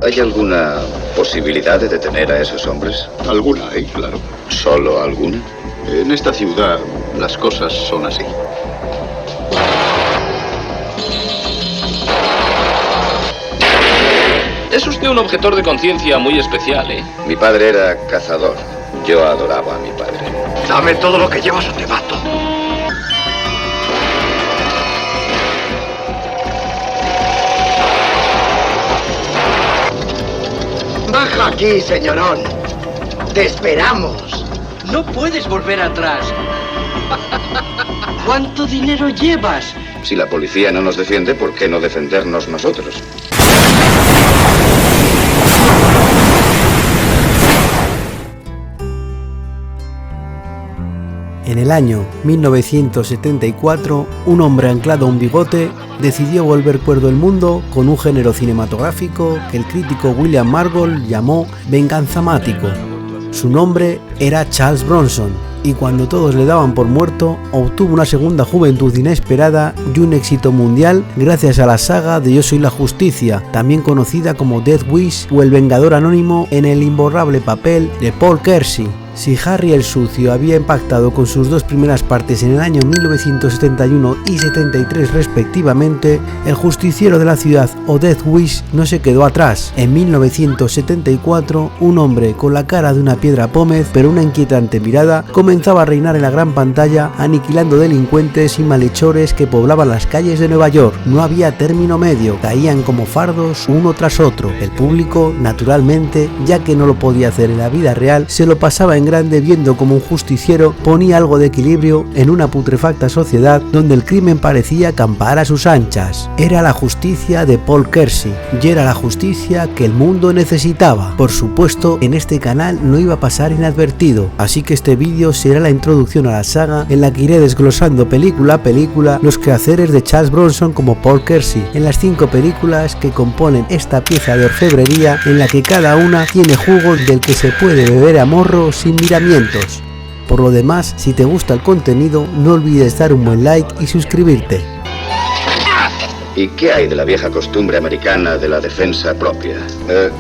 ¿Hay alguna posibilidad de detener a esos hombres? Alguna hay, claro. ¿Solo alguna? En esta ciudad las cosas son así. Es usted un objetor de conciencia muy especial, ¿eh? Mi padre era cazador. Yo adoraba a mi padre. Dame todo lo que llevas o te mato. Baja aquí, señorón. Te esperamos. No puedes volver atrás. ¿Cuánto dinero llevas? Si la policía no nos defiende, ¿por qué no defendernos nosotros? En el año 1974, un hombre anclado a un bigote decidió volver cuerdo el mundo con un género cinematográfico que el crítico William Margold llamó venganzamático. Su nombre era Charles Bronson, y cuando todos le daban por muerto, obtuvo una segunda juventud inesperada y un éxito mundial gracias a la saga de Yo soy la justicia, también conocida como Death Wish o El Vengador Anónimo, en el imborrable papel de Paul Kersey. Si Harry el Sucio había impactado con sus dos primeras partes en el año 1971 y 73 respectivamente, El Justiciero de la Ciudad o Death Wish no se quedó atrás. En 1974, un hombre con la cara de una piedra pómez pero una inquietante mirada comenzaba a reinar en la gran pantalla, aniquilando delincuentes y malhechores que poblaban las calles de Nueva York. No había término medio, caían como fardos uno tras otro. El público, naturalmente, ya que no lo podía hacer en la vida real, se lo pasaba en grande viendo como un justiciero ponía algo de equilibrio en una putrefacta sociedad donde el crimen parecía acampar a sus anchas. Era la justicia de Paul Kersey y era la justicia que el mundo necesitaba. Por supuesto, en este canal no iba a pasar inadvertido, así que este vídeo será la introducción a la saga en la que iré desglosando película a película los quehaceres de Charles Bronson como Paul Kersey en las 5 películas que componen esta pieza de orfebrería en la que cada una tiene jugo del que se puede beber a morro sin miramientos. Por lo demás, si te gusta el contenido, no olvides dar un buen like y suscribirte. ¿Y qué hay de la vieja costumbre americana de la defensa propia?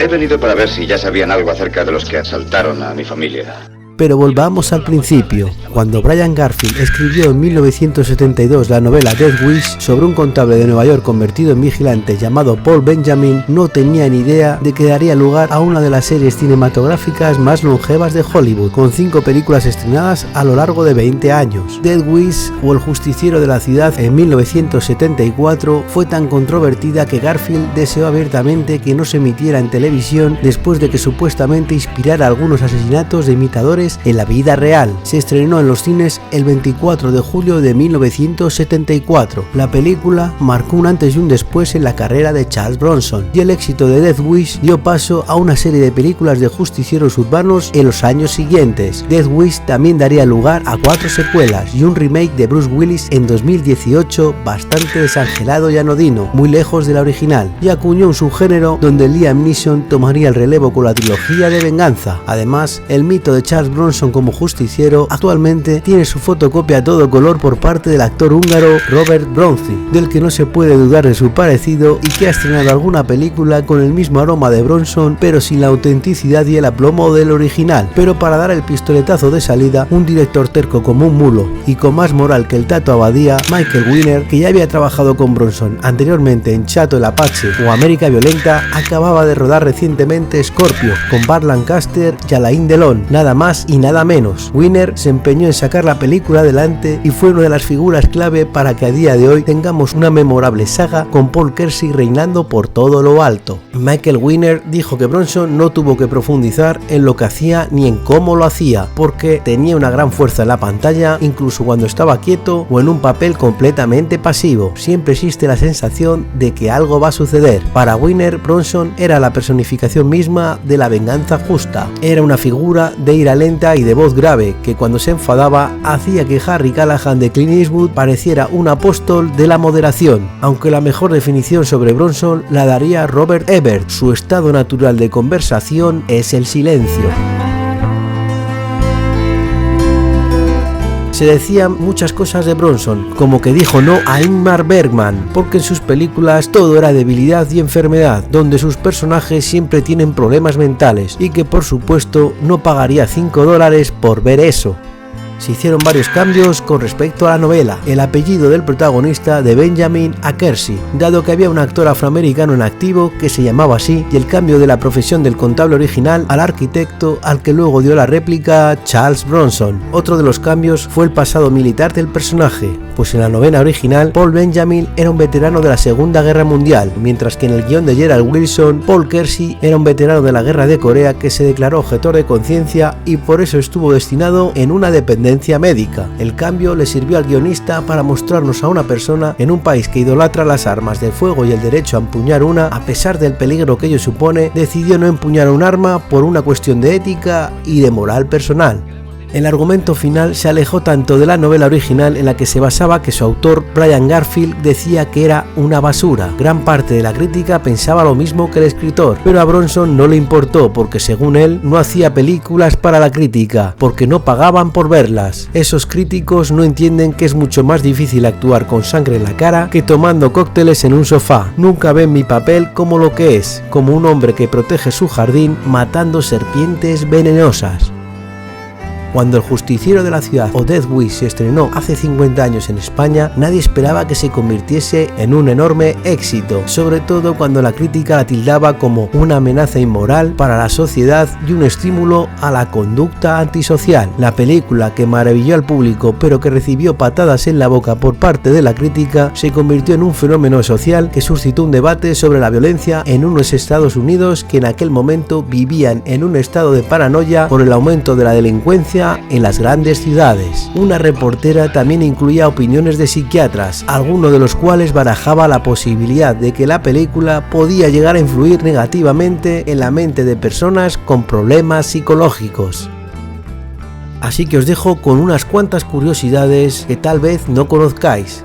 He venido para ver si ya sabían algo acerca de los que asaltaron a mi familia. Pero volvamos al principio. Cuando Brian Garfield escribió en 1972 la novela Death Wish sobre un contable de Nueva York convertido en vigilante llamado Paul Benjamin, no tenía ni idea de que daría lugar a una de las series cinematográficas más longevas de Hollywood, con 5 películas estrenadas a lo largo de 20 años. Death Wish o El Justiciero de la Ciudad en 1974 fue tan controvertida que Garfield deseó abiertamente que no se emitiera en televisión después de que supuestamente inspirara algunos asesinatos de imitadores en la vida real. Se estrenó en los cines el 24 de julio de 1974. La película marcó un antes y un después en la carrera de Charles Bronson, y el éxito de Death Wish dio paso a una serie de películas de justicieros urbanos en los años siguientes. Death Wish también daría lugar a 4 secuelas y un remake de Bruce Willis en 2018 bastante desangelado y anodino, muy lejos de la original, y acuñó un subgénero donde Liam Neeson tomaría el relevo con la trilogía de venganza. Además, el mito de Charles Bronson como justiciero actualmente tiene su fotocopia a todo color por parte del actor húngaro Robert Bronzi, del que no se puede dudar de su parecido y que ha estrenado alguna película con el mismo aroma de Bronson pero sin la autenticidad y el aplomo del original. Pero para dar el pistoletazo de salida, un director terco como un mulo y con más moral que el Tato Abadía, Michael Winner, que ya había trabajado con Bronson anteriormente en Chato el Apache o América Violenta, acababa de rodar recientemente Scorpio con Burt Lancaster y Alain Delon, nada más y nada menos. Winner se empeñó en sacar la película adelante y fue una de las figuras clave para que a día de hoy tengamos una memorable saga con Paul Kersey reinando por todo lo alto. Michael Winner dijo que Bronson no tuvo que profundizar en lo que hacía ni en cómo lo hacía, porque tenía una gran fuerza en la pantalla, incluso cuando estaba quieto o en un papel completamente pasivo. Siempre existe la sensación de que algo va a suceder. Para Winner, Bronson era la personificación misma de la venganza justa. Era una figura de ira lenta y de voz grave que cuando se enfadaba hacía que Harry Callahan de Clint Eastwood pareciera un apóstol de la moderación, aunque la mejor definición sobre Bronson la daría Robert Ebert: su estado natural de conversación es el silencio. Se decían muchas cosas de Bronson, como que dijo no a Ingmar Bergman, porque en sus películas todo era debilidad y enfermedad, donde sus personajes siempre tienen problemas mentales, y que por supuesto no pagaría $5 por ver eso. Se hicieron varios cambios con respecto a la novela. El apellido del protagonista de Benjamin a Kersey, dado que había un actor afroamericano en activo que se llamaba así, y el cambio de la profesión del contable original al arquitecto al que luego dio la réplica Charles Bronson. Otro de los cambios fue el pasado militar del personaje, pues en la novela original Paul Benjamin era un veterano de la Segunda Guerra Mundial, mientras que en el guión de Gerald Wilson, Paul Kersey era un veterano de la Guerra de Corea que se declaró objetor de conciencia y por eso estuvo destinado en una dependencia médica. El cambio le sirvió al guionista para mostrarnos a una persona en un país que idolatra las armas de fuego y el derecho a empuñar una, a pesar del peligro que ello supone, decidió no empuñar un arma por una cuestión de ética y de moral personal. El argumento final se alejó tanto de la novela original en la que se basaba que su autor, Brian Garfield, decía que era una basura. Gran parte de la crítica pensaba lo mismo que el escritor, pero a Bronson no le importó porque según él no hacía películas para la crítica, porque no pagaban por verlas. Esos críticos no entienden que es mucho más difícil actuar con sangre en la cara que tomando cócteles en un sofá. Nunca ven mi papel como lo que es, como un hombre que protege su jardín matando serpientes venenosas. Cuando El Justiciero de la Ciudad o Death Wish se estrenó hace 50 años en España, nadie esperaba que se convirtiese en un enorme éxito, sobre todo cuando la crítica la tildaba como una amenaza inmoral para la sociedad y un estímulo a la conducta antisocial. La película, que maravilló al público pero que recibió patadas en la boca por parte de la crítica, se convirtió en un fenómeno social que suscitó un debate sobre la violencia en unos Estados Unidos que en aquel momento vivían en un estado de paranoia por el aumento de la delincuencia en las grandes ciudades. Una reportera también incluía opiniones de psiquiatras, alguno de los cuales barajaba la posibilidad de que la película podía llegar a influir negativamente en la mente de personas con problemas psicológicos. Así que os dejo con unas cuantas curiosidades que tal vez no conozcáis.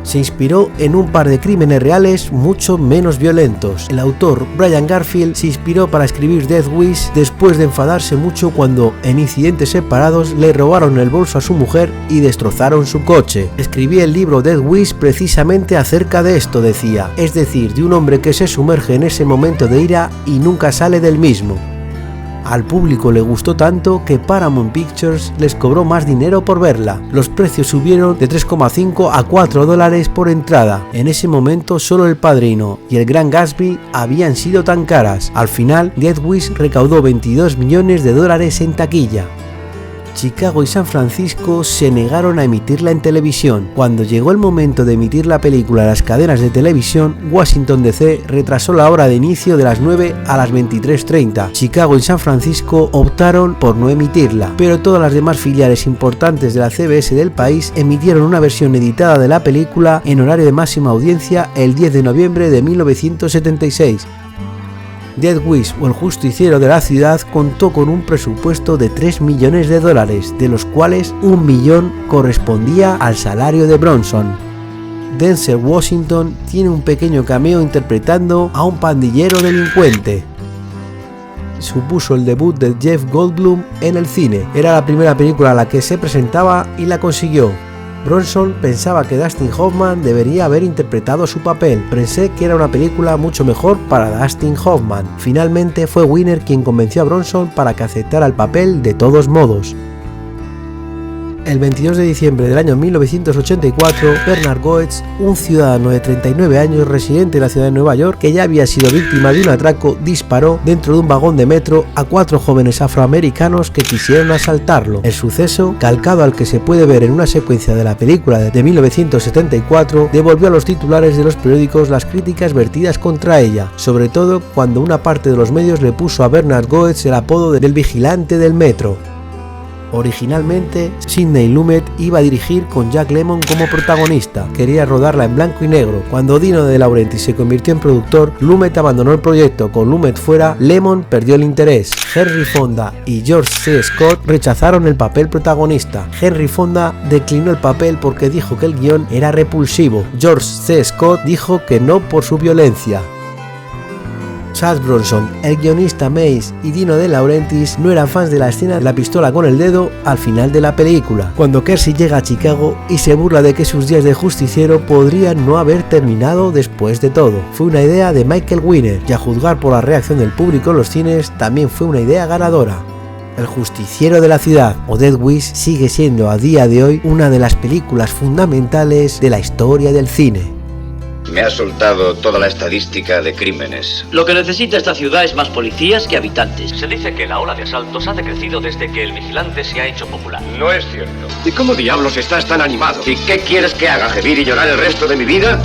Se inspiró en un par de crímenes reales mucho menos violentos. El autor Brian Garfield se inspiró para escribir Death Wish después de enfadarse mucho cuando, en incidentes separados, le robaron el bolso a su mujer y destrozaron su coche. Escribí el libro Death Wish precisamente acerca de esto, decía, es decir, de un hombre que se sumerge en ese momento de ira y nunca sale del mismo. Al público le gustó tanto que Paramount Pictures les cobró más dinero por verla. Los precios subieron de $3,5 a $4 por entrada. En ese momento solo El Padrino y El Gran Gatsby habían sido tan caras. Al final, Death Wish recaudó $22 millones en taquilla. Chicago y San Francisco se negaron a emitirla en televisión. Cuando llegó el momento de emitir la película en las cadenas de televisión, Washington DC retrasó la hora de inicio de las 9 a las 23:30. Chicago y San Francisco optaron por no emitirla, pero todas las demás filiales importantes de la CBS del país emitieron una versión editada de la película en horario de máxima audiencia el 10 de noviembre de 1976. Death Wish o El Justiciero de la Ciudad contó con un presupuesto de $3 millones, de los cuales $1 millón correspondía al salario de Bronson. Denzel Washington tiene un pequeño cameo interpretando a un pandillero delincuente. Supuso el debut de Jeff Goldblum en el cine. Era la primera película a la que se presentaba y la consiguió. Bronson pensaba que Dustin Hoffman debería haber interpretado su papel. Pensé que era una película mucho mejor para Dustin Hoffman. Finalmente fue Winner quien convenció a Bronson para que aceptara el papel de todos modos. El 22 de diciembre del año 1984, Bernard Goetz, un ciudadano de 39 años residente en la ciudad de Nueva York, que ya había sido víctima de un atraco, disparó dentro de un vagón de metro a 4 jóvenes afroamericanos que quisieron asaltarlo. El suceso, calcado al que se puede ver en una secuencia de la película de 1974, devolvió a los titulares de los periódicos las críticas vertidas contra ella, sobre todo cuando una parte de los medios le puso a Bernard Goetz el apodo del vigilante del metro. Originalmente, Sidney Lumet iba a dirigir con Jack Lemmon como protagonista. Quería rodarla en blanco y negro. Cuando Dino De Laurentiis se convirtió en productor, Lumet abandonó el proyecto. Con Lumet fuera, Lemmon perdió el interés. Henry Fonda y George C. Scott rechazaron el papel protagonista. Henry Fonda declinó el papel porque dijo que el guión era repulsivo. George C. Scott dijo que no por su violencia. Charles Bronson, el guionista Mace y Dino De Laurentiis no eran fans de la escena de la pistola con el dedo al final de la película, cuando Kersey llega a Chicago y se burla de que sus días de justiciero podrían no haber terminado después de todo. Fue una idea de Michael Winner y, a juzgar por la reacción del público en los cines, también fue una idea ganadora. El justiciero de la ciudad, o Death Wish, sigue siendo a día de hoy una de las películas fundamentales de la historia del cine. Me ha soltado toda la estadística de crímenes. Lo que necesita esta ciudad es más policías que habitantes. Se dice que la ola de asaltos ha decrecido desde que el vigilante se ha hecho popular. No es cierto. ¿Y cómo diablos estás tan animado? ¿Y qué quieres que haga, gemir y llorar el resto de mi vida?